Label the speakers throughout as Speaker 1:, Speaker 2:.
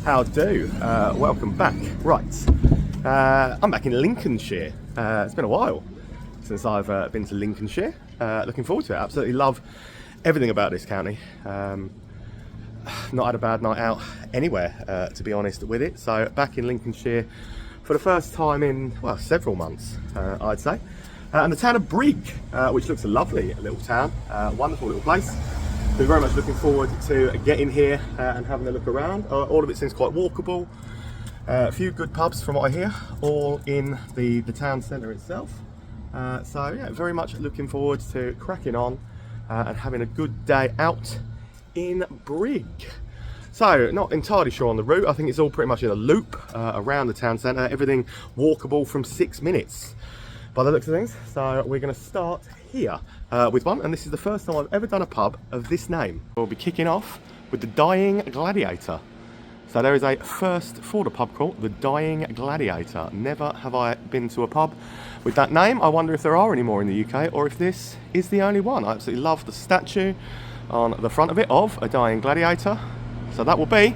Speaker 1: How do? Welcome back. Right, I'm back in Lincolnshire. It's been a while since I've been to Lincolnshire. Looking forward to it. Absolutely love everything about this county. Not had a bad night out anywhere, to be honest with it. So back in Lincolnshire for the first time in, well, several months, I'd say. And the town of Brigg, which looks a lovely little town, wonderful little place. Been very much looking forward to getting here and having a look around. All of it seems quite walkable. A few good pubs from what I hear, all in the town centre itself. So yeah, very much looking forward to cracking on and having a good day out in Brigg. So not entirely sure on the route. I think it's all pretty much in a loop around the town centre. Everything walkable from 6 minutes by the looks of things. So we're going to start here with one, and this is the first time I've ever done a pub of this name. We'll be kicking off with the Dying Gladiator. So there is a first for the pub called the Dying Gladiator. Never have I been to a pub with that name. I wonder if there are any more in the UK or if this is the only one. I absolutely love the statue on the front of it of a Dying Gladiator. So that will be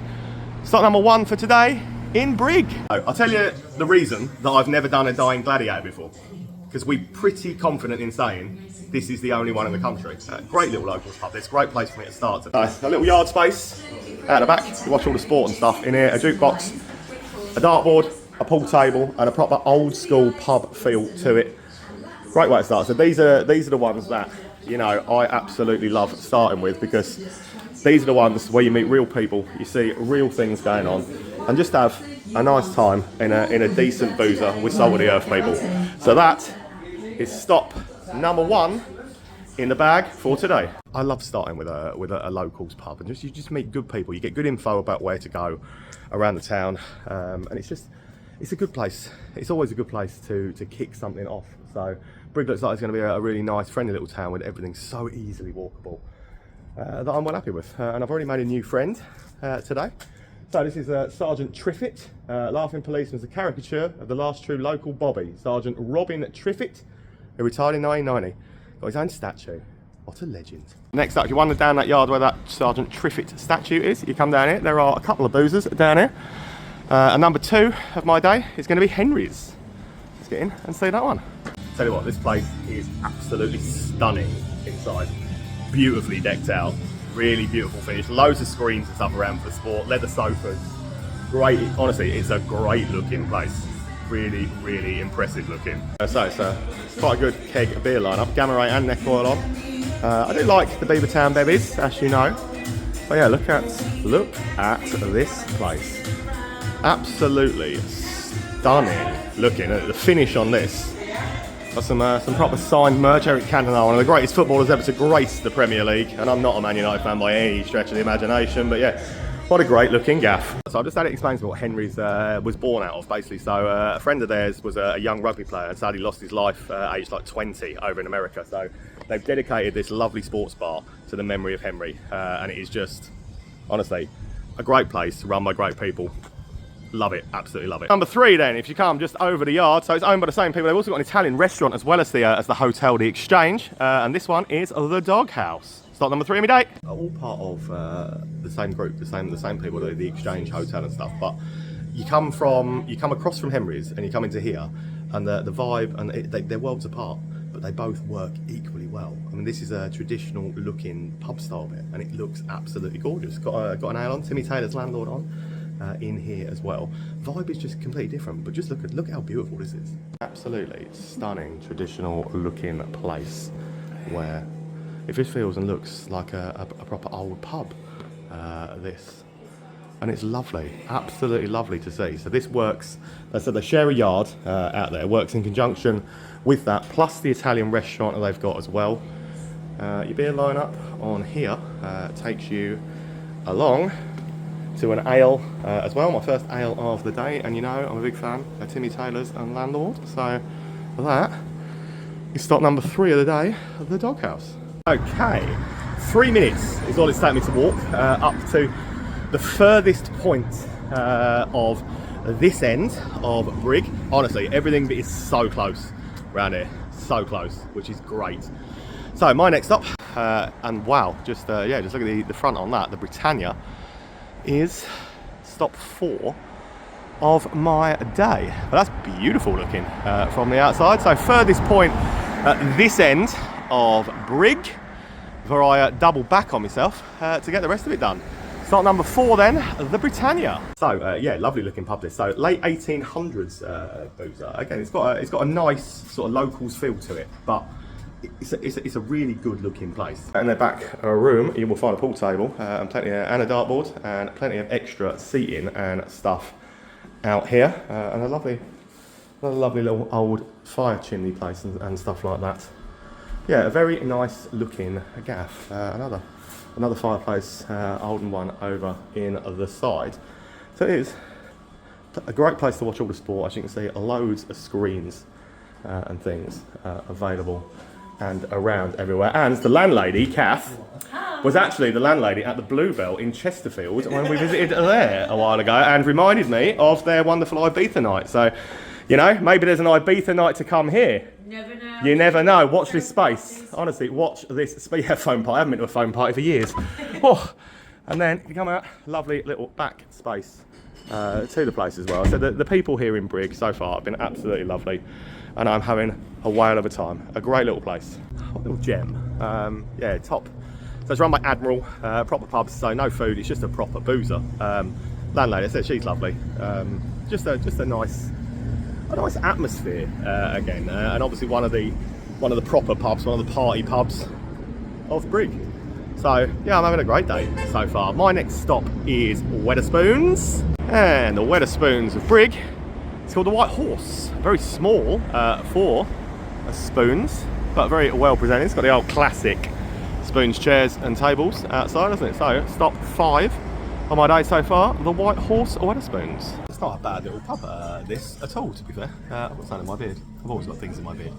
Speaker 1: start number one for today in Brigg. I'll tell you the reason that I've never done a Dying Gladiator before, because we're pretty confident in saying this is the only one in the country. Great little local pub. It's a great place for me to start. A little yard space out the back. You watch all the sport and stuff in here. A jukebox, a dartboard, a pool table, and a proper old school pub feel to it. Great way to start. So these are the ones that, you know, I absolutely love starting with, because these are the ones where you meet real people, you see real things going on, and just have a nice time in a decent boozer with some of the earth people. So that is stop number one in the bag for today. I love starting with a locals pub, and you just meet good people. You get good info about where to go around the town, and it's a good place. It's always a good place to kick something off. So Brigg looks like it's going to be a really nice, friendly little town with everything so easily walkable that I'm well happy with. And I've already made a new friend today. So this is Sergeant Triffitt. Laughing Policeman's a caricature of the last true local bobby, Sergeant Robin Triffitt, who retired in 1990. Got his own statue. What a legend. Next up, you wander down that yard where that Sergeant Triffitt statue is. You come down here, there are a couple of boozers down here. And number two of my day is going to be Henry's. Let's get in and see that one. Tell you what, this place is absolutely stunning inside. Beautifully decked out, really beautiful finish. Loads of screens and stuff around for sport, leather sofas. Great, honestly, it's a great looking place. Really, really impressive looking. So it's quite a good keg beer lineup, Gamma Ray and Neck Oil on. I do like the Beavertown Bevies, as you know. But yeah, look at this place. Absolutely stunning looking. The finish on this. Got some proper signed merch. Eric Cantona, one of the greatest footballers ever to grace the Premier League. And I'm not a Man United fan by any stretch of the imagination, but yeah, what a great looking gaff. So I've just had it explained to me what Henry's was born out of, basically. So a friend of theirs was a young rugby player and sadly lost his life aged like 20 over in America. So they've dedicated this lovely sports bar to the memory of Henry. And it is just, honestly, a great place run by great people. Love it, absolutely love it. Number three then, if you come just over the yard, so it's owned by the same people. They've also got an Italian restaurant as well as the hotel, the Exchange, and this one is the Doghouse. Start number three of my day. All part of the same group, the same people, the Exchange Hotel and stuff. But you come across from Henry's and you come into here, and the vibe and they're worlds apart, but they both work equally well. I mean, this is a traditional looking pub style bit, and it looks absolutely gorgeous. Got an ale on, Timmy Taylor's landlord on. In here as well. Vibe is just completely different, but just look how beautiful this is. Absolutely stunning, traditional looking place where it just feels and looks like a proper old pub. This, and it's lovely, absolutely lovely to see. So this works. So they share a yard out there. Works in conjunction with that, plus the Italian restaurant that they've got as well. Your beer lineup on here takes you along to an ale as well, my first ale of the day, and you know I'm a big fan of Timmy Taylor's and Landlord, so that is stop number three of the day of the Doghouse. Okay, 3 minutes is all it's taken me to walk up to the furthest point of this end of Brigg. Honestly, everything is so close around here, so close, which is great. So my next stop, and wow, just look at the front on that, the Britannia, is stop 4 of my day. But that's beautiful looking from the outside. So furthest point at this end of Brigg, where I double back on myself to get the rest of it done. Start number 4 then, the Britannia. So yeah, lovely looking pub this. So late 1800s boozer. Again, it's got a nice sort of locals feel to it, but it's a really good looking place. In the back room, you will find a pool table and a dartboard and plenty of extra seating and stuff out here, and another lovely little old fire chimney place and stuff like that. Yeah, a very nice looking gaff. Another fireplace, olden one over in the side. So it is a great place to watch all the sport. As you can see, loads of screens and things available and around everywhere. And the landlady, Kath, was actually the landlady at the Bluebell in Chesterfield when we visited there a while ago, and reminded me of their wonderful Ibiza night. So, you know, maybe there's an Ibiza night to come here.
Speaker 2: Never know.
Speaker 1: You never know. Watch this space. Honestly, watch this space. Yeah, foam party. I haven't been to a foam party for years. Oh, and then you come out, lovely little back space to the place as well. So the people here in Brigg so far have been absolutely lovely, and I'm having a whale of a time. A great little place. A little gem. Yeah, top. So it's run by Admiral, proper pubs, so no food, it's just a proper boozer. Landlady, I said she's lovely. Just a nice atmosphere again, and obviously one of the proper pubs, one of the party pubs of Brigg. So yeah, I'm having a great day so far. My next stop is Wetherspoons, and the Wetherspoons of Brigg. It's called the White Horse. Very small for spoons, but very well presented. It's got the old classic spoons, chairs and tables outside, isn't it? So stop 5 on my day so far, the White Horse Wetherspoons. It's not a bad little pub, this at all, to be fair. I've got something in my beard. I've always got things in my beard.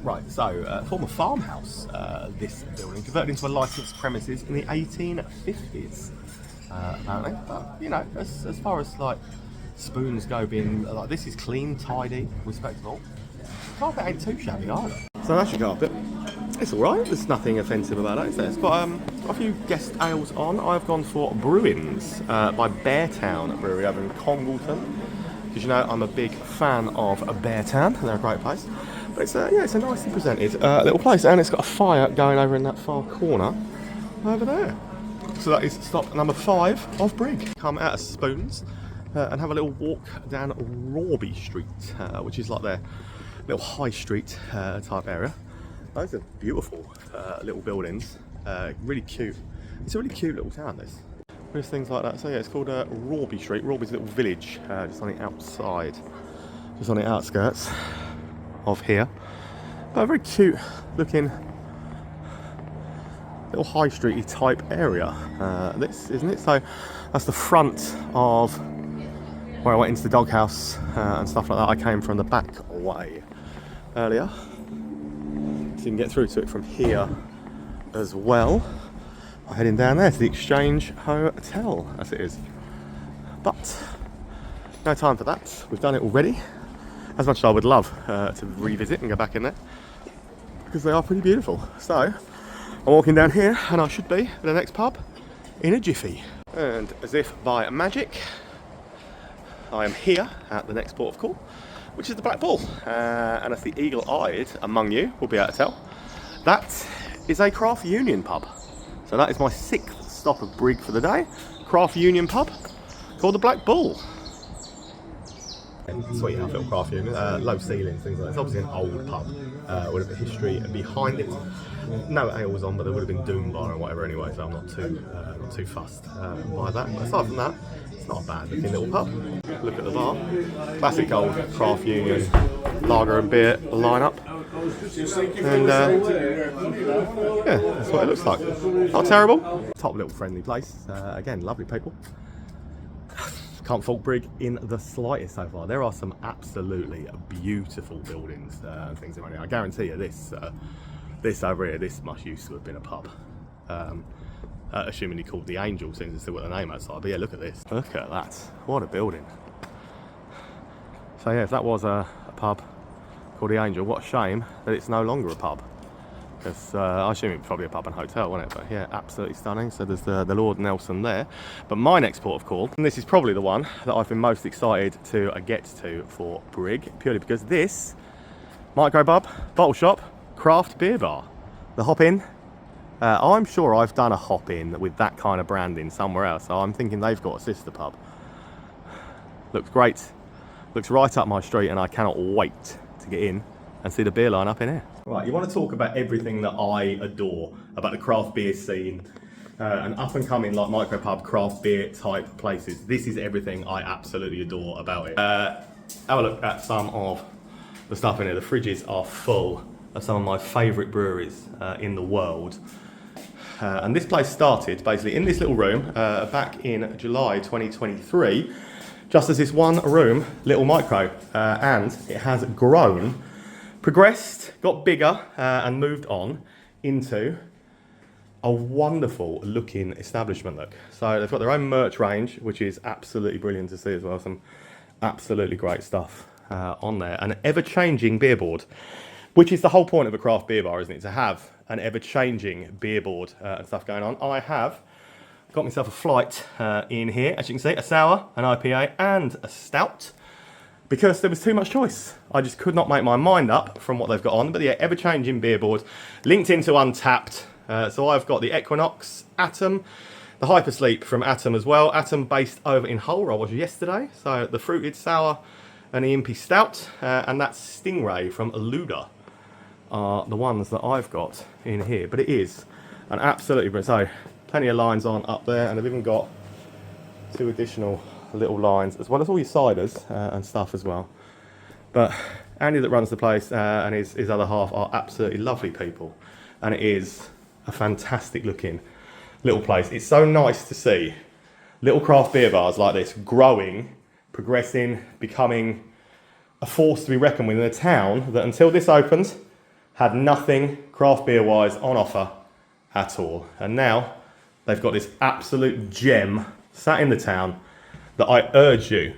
Speaker 1: Right, so former farmhouse, this building, converted into a licensed premises in the 1850s, apparently. But, you know, as far as like spoons go, being like, this is clean, tidy, respectable. Carpet ain't too shabby either. So that's your carpet. It's alright, there's nothing offensive about it, is there? It's got a few guest ales on. I've gone for Bruins by Beartown Brewery over in Congleton. Because you know, I'm a big fan of Beartown, they're a great place. But it's a nicely presented little place, and it's got a fire going over in that far corner over there. So that is stop number 5 of Brigg. Come out of Spoons and have a little walk down Robby Street, which is like their little high street type area. Those are beautiful little buildings, really cute. It's a really cute little town, this. There's things like that. So yeah, it's called Robby Street. Robby's a little village, just on the outside, just on the outskirts of here. But a very cute looking little high streety type area, this, isn't it? So that's the front of where I went into the Doghouse and stuff like that. I came from the back way earlier. So you can get through to it from here as well. I'm heading down there to the Exchange Hotel, as it is. But no time for that. We've done it already. As much as I would love to revisit and go back in there, because they are pretty beautiful. So I'm walking down here, and I should be at the next pub in a jiffy. And as if by magic, I am here at the next port of call, which is the Black Bull, and as the eagle-eyed among you will be able to tell, that is a craft union pub. So that is my 6th stop of Brigg for the day. Craft union pub called the Black Bull. Sweet enough little craft union, low ceilings, things like that. It's obviously an old pub with a bit of history behind it. No ales on, but there would have been Doom Bar or whatever anyway, so I'm not too fussed by that. But aside from that, it's not a bad looking little pub. Look at the bar. Classic old craft union lager and beer lineup. And yeah, that's what it looks like. Not terrible. Top little friendly place. Again, lovely people. Can't fault Brigg in the slightest so far. There are some absolutely beautiful buildings and things around here. I guarantee you this over here, this must used to have been a pub. Assuming he called the Angel, since it's still got the name outside. But yeah, look at this. Look at that. What a building. So yeah, if that was a pub called the Angel, what a shame that it's no longer a pub. because I assume it was probably a pub and hotel, wasn't it? But yeah, absolutely stunning. So there's the Lord Nelson there. But my next port of call, and this is probably the one that I've been most excited to get to for Brigg, purely because this microbub, bottle shop, craft beer bar, the Hop In. I'm sure I've done a Hop In with that kind of branding somewhere else, so I'm thinking they've got a sister pub. Looks great, looks right up my street, and I cannot wait to get in and see the beer line up in here. Right, you want to talk about everything that I adore about the craft beer scene and up and coming like micropub craft beer type places. This is everything I absolutely adore about it. Have a look at some of the stuff in here. The fridges are full of some of my favourite breweries in the world. And this place started basically in this little room back in July 2023, just as this one room, little micro, and it has grown, progressed, got bigger, and moved on into a wonderful looking establishment look. So they've got their own merch range, which is absolutely brilliant to see as well. Some absolutely great stuff on there. An ever-changing beer board, which is the whole point of a craft beer bar, isn't it? To have an ever-changing beer board and stuff going on. I have got myself a flight in here, as you can see, a sour, an IPA, and a stout, because there was too much choice. I just could not make my mind up from what they've got on. But yeah, ever-changing beer board, linked into Untapped. So I've got the Equinox, Atom, the Hypersleep from Atom as well. Atom based over in Hull, where I was yesterday. So the fruited sour and the Impy stout, and that Stingray from Eluda are the ones that I've got in here. But it is an absolutely brilliant. So plenty of lines on up there, and I've even got 2 additional little lines, as well as all your ciders and stuff as well. But Andy that runs the place and his other half are absolutely lovely people, and it is a fantastic looking little place. It's so nice to see little craft beer bars like this growing, progressing, becoming a force to be reckoned with in a town that until this opened had nothing craft beer wise on offer at all. And now they've got this absolute gem sat in the town that I urge you,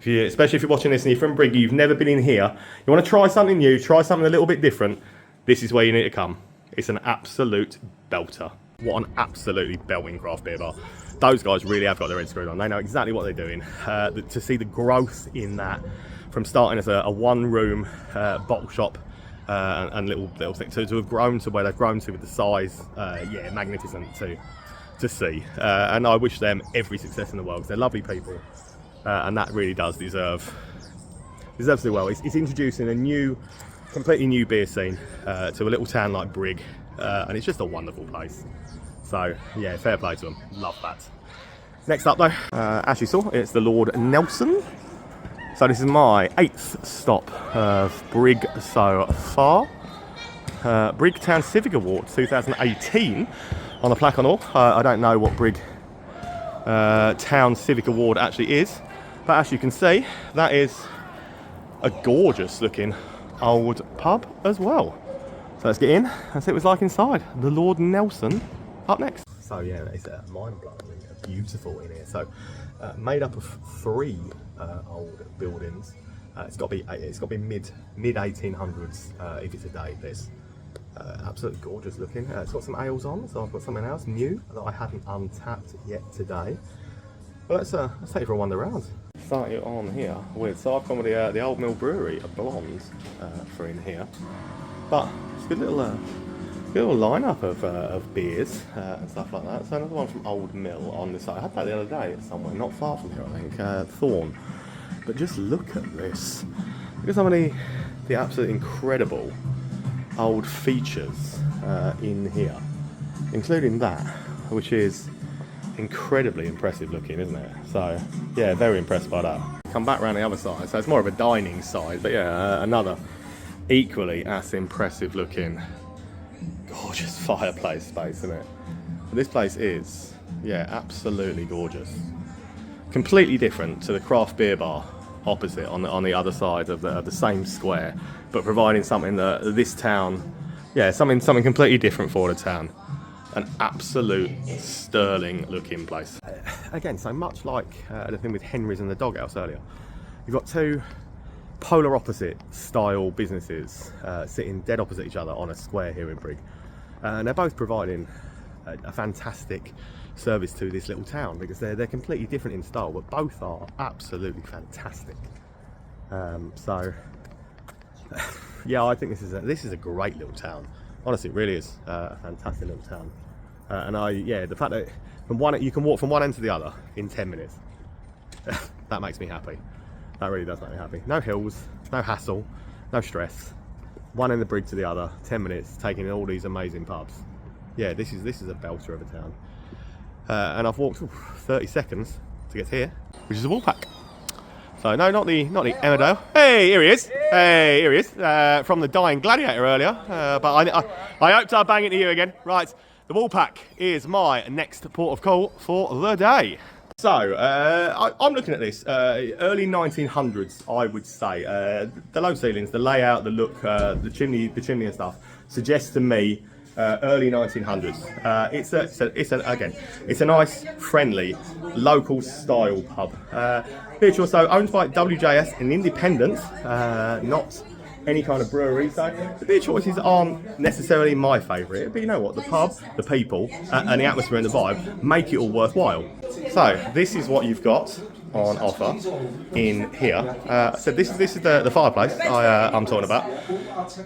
Speaker 1: especially if you're watching this and you're from Brigg, you've never been in here, you want to try something new, try something a little bit different, this is where you need to come. It's an absolute belter. What an absolutely belting craft beer bar. Those guys really have got their head screwed on. They know exactly what they're doing. To see the growth in that, from starting as a one-room bottle shop and little thing, to have grown to where they've grown to with the size, yeah, magnificent to see. And I wish them every success in the world, because they're lovely people, and that really does deserves to do well. It's introducing a completely new beer scene to a little town like Brigg, and it's just a wonderful place. So yeah, fair play to them. Love that. Next up though, as you saw, it's the Lord Nelson. So this is my 8th stop of Brigg so far. Brigg Town Civic Award 2018 on the plaque on all. I don't know what Brigg Town Civic Award actually is, but as you can see, that is a gorgeous looking old pub as well. So let's get in and see what it's like inside. The Lord Nelson up next. So yeah, it's mind-blowing, beautiful in here. So made up of 3 old buildings. It's got to be mid 1800s if it's a day. This absolutely gorgeous looking. It's got some ales on, so I've got something else new that I haven't untapped yet today. But let's take it for a wander around. Start it on here with, so I've gone with the Old Mill Brewery, a blonde for in here. But it's a good little lineup of beers and stuff like that. So another one from Old Mill on this side. I had that the other day somewhere not far from here, I think, Thorn. But just look at this. Look at some of the absolutely incredible old features in here, including that, which is incredibly impressive looking, isn't it? So yeah, very impressed by that. Come back around the other side, so it's more of a dining side, but yeah, another equally as impressive looking gorgeous fireplace space, isn't it? But this place is, yeah, absolutely gorgeous. Completely different to the craft beer bar opposite on the other side of the same square, but providing something that this town, yeah, something completely different for the town. An absolute sterling looking place. Again, so much like the thing with Henry's and the Doghouse earlier, you've got 2 polar opposite style businesses sitting dead opposite each other on a square here in Brigg. And they're both providing a fantastic service to this little town, because they're completely different in style, but both are absolutely fantastic. So yeah, I think this is a great little town. Honestly, it really is a fantastic little town. And the fact that you can walk from one end to the other in 10 minutes, that makes me happy. That really does make me happy. No hills, no hassle, no stress. One end of the Brigg to the other, 10 minutes, taking in all these amazing pubs. Yeah, this is a belter of a town. And I've walked 30 seconds to get here, which is a Woolpack. So no, not the Emmerdale. Hey, here he is. Hey, here he is. From the Dying Gladiator earlier. But I hope to bang into you again. Right, the Woolpack is my next port of call for the day. So I'm looking at this early 1900s, I would say. The low ceilings, the layout, the look, the chimney and stuff suggests to me early 1900s. It's a nice, friendly, local style pub. Beer also owned by WJS, an independent, not any kind of brewery. So the beer choices aren't necessarily my favourite, but you know what? The pub, the people, and the atmosphere and the vibe make it all worthwhile. So this is what you've got on offer in here. So this is the fireplace I'm talking about.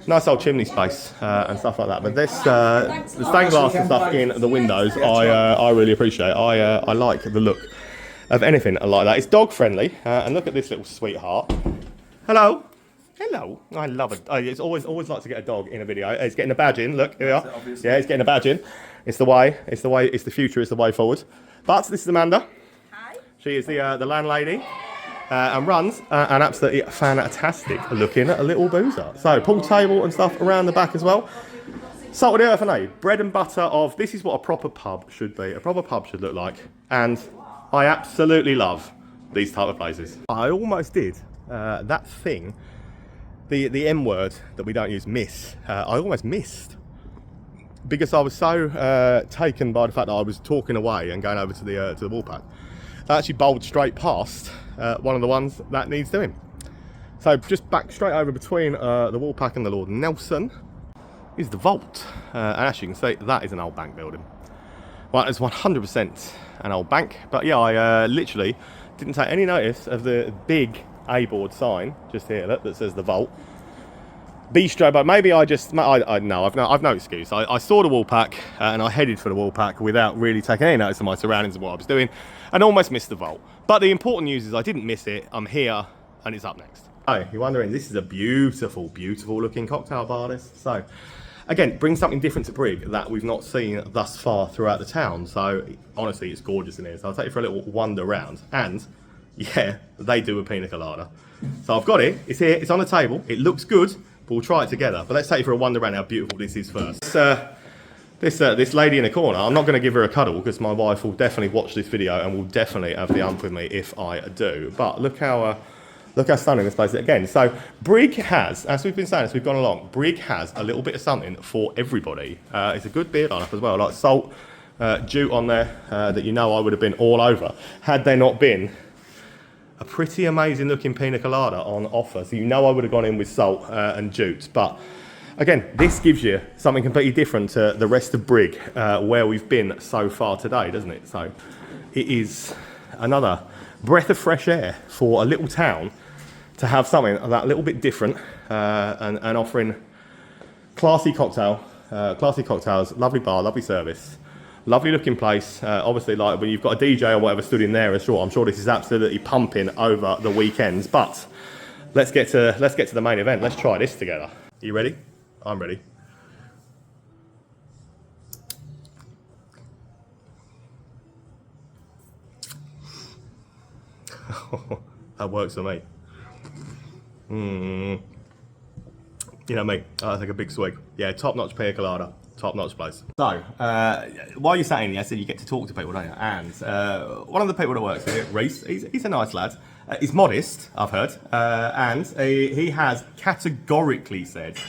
Speaker 1: Nice old chimney space and stuff like that. But this the stained glass and stuff in the windows, I really appreciate. I like the look of anything like that. It's dog friendly, and look at this little sweetheart. Hello. Hello. I love it. It's always like to get a dog in a video. It's getting a badge in. Look, here we are. Yeah, it's getting a badge in. It's the way. It's the future. It's the way forward. But this is Amanda. She is the landlady and runs an absolutely fantastic looking little boozer. So pool table and stuff around the back as well. Salt of the earth, and bread and butter of, this is what a proper pub should be. A proper pub should look like. And I absolutely love these type of places. I almost did that thing, the M word that we don't use, miss. I almost missed. Because I was so taken by the fact that I was talking away and going over to the Woolpack. I actually bowled straight past one of the ones that needs doing. So just back straight over between the Woolpack and the Lord Nelson is the vault. And as you can see, that is an old bank building. Well, it's 100% an old bank. But yeah, I literally didn't take any notice of the big A-board sign just here that says the vault. Bistro, but maybe I've no excuse. I saw the Woolpack and I headed for the Woolpack without really taking any notice of my surroundings and what I was doing, and almost missed the vault. But the important news is I didn't miss it. I'm here and it's up next. Oh, you're wondering, this is a beautiful, beautiful looking cocktail bar, this. So again, bring something different to Brigg that we've not seen thus far throughout the town. So honestly, it's gorgeous in here. So I'll take you for a little wander around. And yeah, they do a pina colada. So I've got it. It's here. It's on the table. It looks good. But we'll try it together. But let's take you for a wander around how beautiful this is first. This lady in the corner, I'm not going to give her a cuddle because my wife will definitely watch this video and will definitely have the ump with me if I do. But look how stunning this place is again. So Brigg has, as we've been saying as we've gone along, Brigg has a little bit of something for everybody. It's a good beer lineup as well, like salt, jute on there that you know I would have been all over had there not been a pretty amazing looking pina colada on offer. So you know I would have gone in with salt and jute. But again, this gives you something completely different to the rest of Brigg where we've been so far today, doesn't it? So it is another breath of fresh air for a little town to have something that little bit different and offering classy cocktails, lovely bar, lovely service. Lovely looking place. Obviously, like when you've got a DJ or whatever stood in there, I'm sure this is absolutely pumping over the weekends. But let's get to the main event. Let's try this together. Are you ready? I'm ready. That works for me. You know me. I take a big swig. Yeah, top-notch pina colada. Top-notch place. So, while you're sat in here, I said you get to talk to people, don't you? And one of the people that works here, Reese, he's a nice lad. He's modest, I've heard. And he has categorically said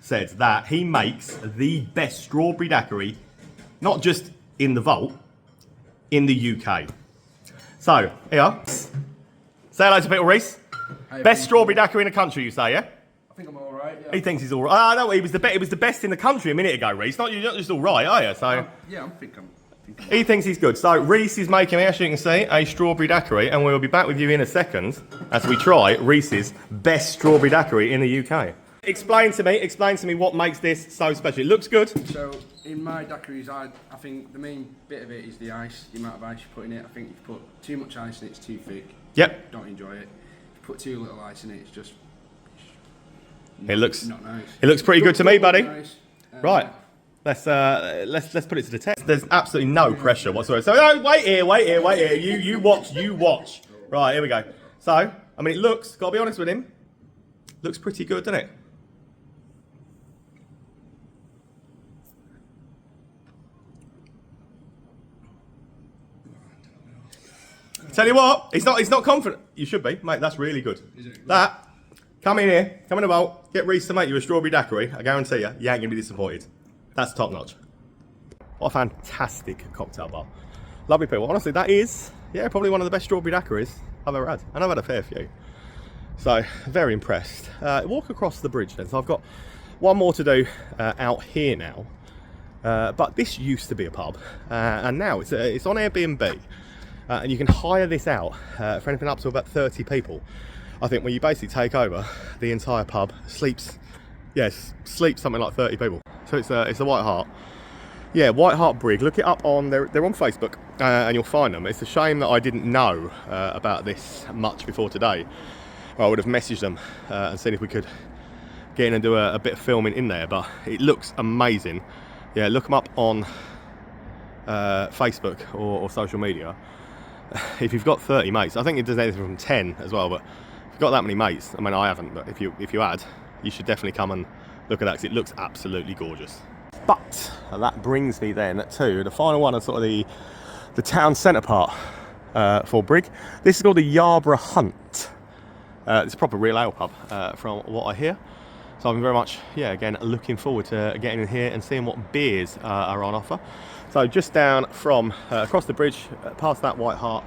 Speaker 1: that he makes the best strawberry daiquiri, not just in the vault, in the UK. So, here. Say hello to people, Reese. Best strawberry daiquiri in the country, you say, yeah?
Speaker 2: I think I'm all right. Yeah.
Speaker 1: He thinks he's all right. No, he was the best in the country a minute ago, Reese. You're not just all right, are you? So
Speaker 2: Yeah, I'm thinking.
Speaker 1: he thinks he's good. So Reese is making, as you can see, a strawberry daiquiri, and we'll be back with you in a second as we try Reese's best strawberry daiquiri in the UK. Explain to me what makes this so special. It looks good.
Speaker 2: So in my daiquiris, I think the main bit of it is the ice, the amount of ice you put in it. I think if you put too much ice in it, it's too thick.
Speaker 1: Yep.
Speaker 2: Don't enjoy it. If you put too little ice in it, it's just
Speaker 1: It looks
Speaker 2: not nice.
Speaker 1: It looks pretty good to me, buddy.
Speaker 2: Nice.
Speaker 1: Right. Let's put it to the test. There's absolutely no pressure whatsoever. So no, wait here. You watch. Right, here we go. So, I mean, it looks, gotta be honest with him, looks pretty good, doesn't it? Tell you what, he's not confident. You should be, mate. That's really good. That, come in here, come in the bowl, get Reese to make you a strawberry daiquiri. I guarantee you, you ain't gonna be disappointed. That's top notch. What a fantastic cocktail bar. Lovely people. Honestly, that is, yeah, probably one of the best strawberry daiquiris I've ever had. And I've had a fair few. So, very impressed. Walk across the bridge then. So I've got one more to do out here now. But this used to be a pub. And now it's on Airbnb. And you can hire this out for anything up to about 30 people. I think when you basically take over the entire pub, sleeps something like 30 people. So it's the White Hart. Yeah, White Hart Brigg. Look it up on, they're on Facebook and you'll find them. It's a shame that I didn't know about this much before today. Or I would have messaged them and seen if we could get in and do a bit of filming in there, but it looks amazing. Yeah, look them up on Facebook or social media. If you've got 30 mates, I think it does anything from 10 as well, but if you've got that many mates, I mean I haven't, but if you had, you should definitely come and look at that because it looks absolutely gorgeous. But that brings me then to the final one of sort of the town centre part for Brigg. This is called the Yarborough Hunt. It's a proper real ale pub from what I hear. So I'm very much, again, looking forward to getting in here and seeing what beers are on offer. So just down from across the bridge, past that White Hart,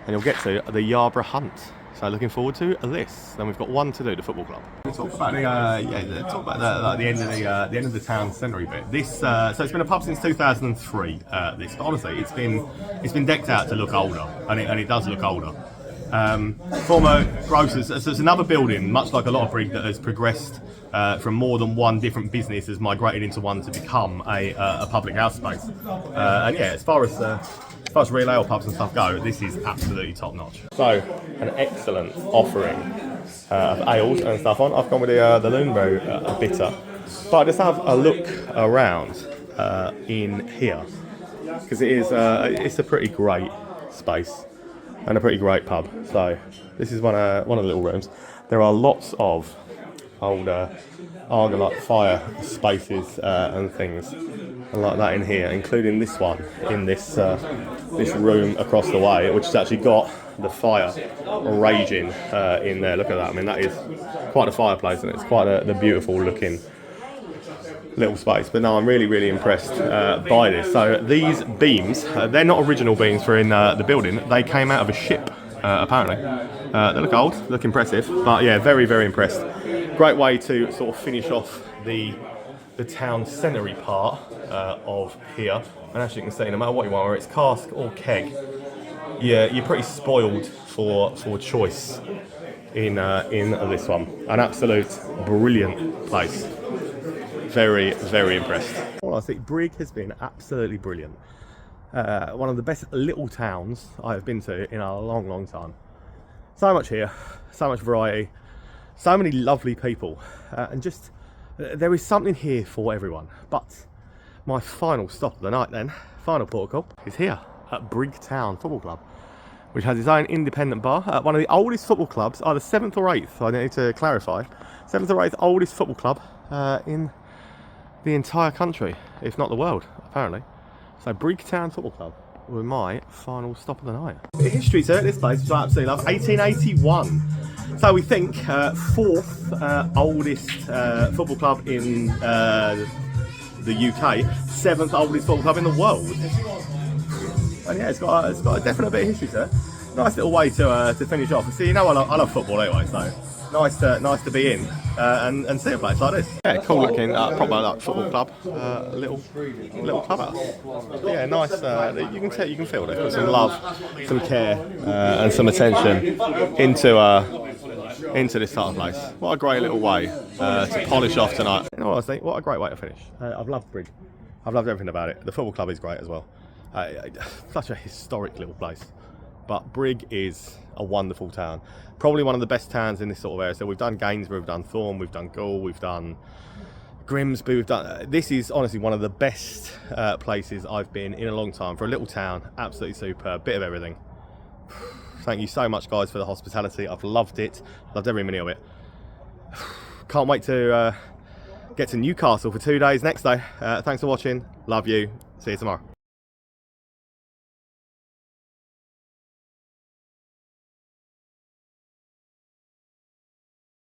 Speaker 1: and you'll get to the Yarborough Hunt. So looking forward to this. Then we've got one to do, the football club. We'll talk about the end of the town centre bit. This so it's been a pub since 2003. This, but honestly, it's been decked out to look older, and it does look older. Former grocers. So it's another building, much like a lot of Brigg, that has progressed from more than one different business, has migrated into one to become a public house space. And yeah, as far as real ale pubs and stuff go, this is absolutely top notch. So, an excellent offering of ales and stuff on. I've gone with the Loonberry bitter, but just have a look around in here because it's a pretty great space and a pretty great pub. So, this is one of the little rooms. There are lots of older Argonaut fire spaces and things like that in here, including this one in this room across the way, which has actually got the fire raging in there. Look at that. I mean, that is quite a fireplace, and it's quite the beautiful looking little space. But no, I'm really impressed by this. So these beams, they're not original beams for in the building. They came out of a ship apparently. They look old, look impressive, but yeah, very impressed. Great way to sort of finish off the town centre part of here. And as you can see, no matter what you want, whether it's cask or keg, you're pretty spoiled for choice in this one. An absolute brilliant place. Very impressed. Well, I think Brigg has been absolutely brilliant. One of the best little towns I have been to in a long time. So much here, so much variety, so many lovely people, and just there is something here for everyone. But my final stop of the night then, final port of call, is here at Brigg Town Football Club, which has its own independent bar. One of the oldest football clubs, either 7th or 8th, I need to clarify, 7th or 8th oldest football club in the entire country, if not the world, apparently. So Brigg Town Football Club was my final stop of the night. The history to this place, which I absolutely love, 1881. So we think 4th oldest football club in the UK, 7th oldest football club in the world. And yeah, it's got a definite bit of history to it. nice little way to finish off. See, you know, I love football anyway, so nice to be in and see a place like this. Yeah, cool looking proper like football club, little clubhouse. Yeah, nice. You can feel they put some love, some care, and some attention into this type of place. What a great little way to polish off tonight. You know what I think? What a great way to finish. I've loved Brigg. I've loved everything about it. The football club is great as well. Such a historic little place. But Brigg is a wonderful town. Probably one of the best towns in this sort of area. So we've done Gainsborough, we've done Thorne, we've done Gaul, we've done Grimsby, we've done... this is honestly one of the best places I've been in a long time. For a little town, absolutely superb. Bit of everything. Thank you so much, guys, for the hospitality. I've loved it. Loved every minute of it. Can't wait to get to Newcastle for 2 days next day. Thanks for watching. Love you. See you tomorrow.